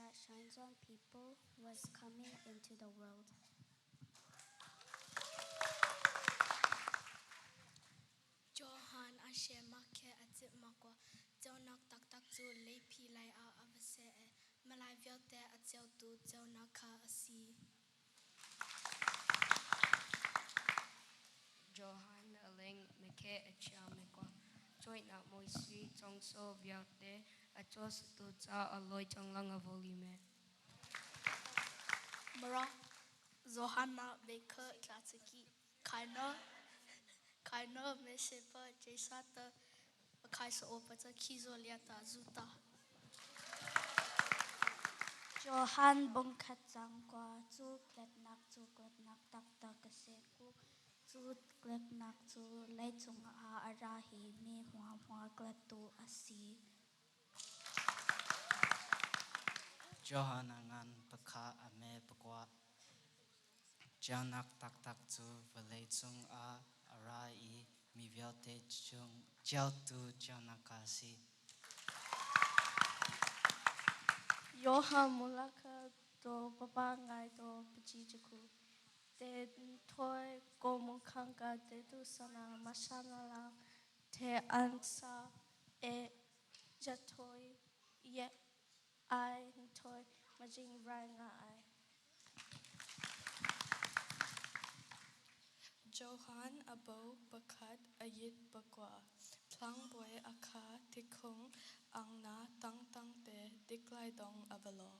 that shines on people was coming into the world. Johan ashe make atit makwa Jonak tak tak zu lepi lai a avase malai vyote atil tu Jonaka asi Johan aling meke achamekwa joint na moi sui tong so vyote a jos tu za aloi tong lang a volume. Mara Zohana Baker Katsuki Kaino Meshipa Jesata Kaisa Opata Kizo Liata Zuta Johan bongkhatsang kwa chu kletnak tak tak kaseku chu kletnak chu leichung a arahi mi hua kletu asi. Johan angan pekha ame pekwa Janak tak tak tu velei chung a arai mi vyote chung jiao tu janakasi Johan mulaka do babangai do pajijaku. Te toi gomukanga te du sana masana lang te ansa e jatoi ye ai toi majing ranga ai. Johan abo bakat ayit bakwa plang boy akha tikung ang na tang tang te diklai dong avalo.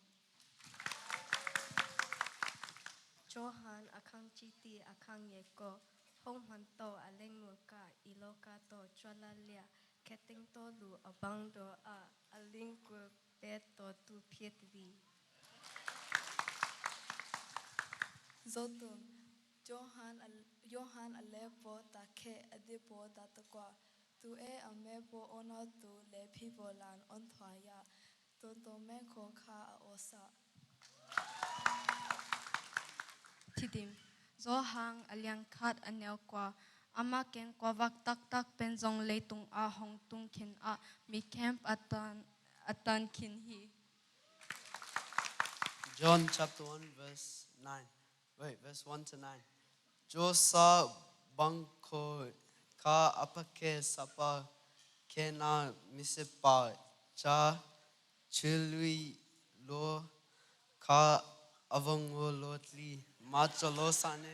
Johan akang chiti akang yeko hong hanto aleng muka iloka to chwalalia keting to lu abang do a aling group beto tu pietri. Zotum Johan alepo take adipo datakwa tu amepo ono tu le people lan on thwaya to me ko kha a osa. Tidim Zohang aliang kat anel kwa ama ken kwa vak tak tak penzong leitung a hong tung kin a mi camp atan kin hi. John chapter 1 verse 9. Verse 1 to 9. Josa bangko ka apake sapa kena misipa cha chilui lo ka avongo lotli machalo sane.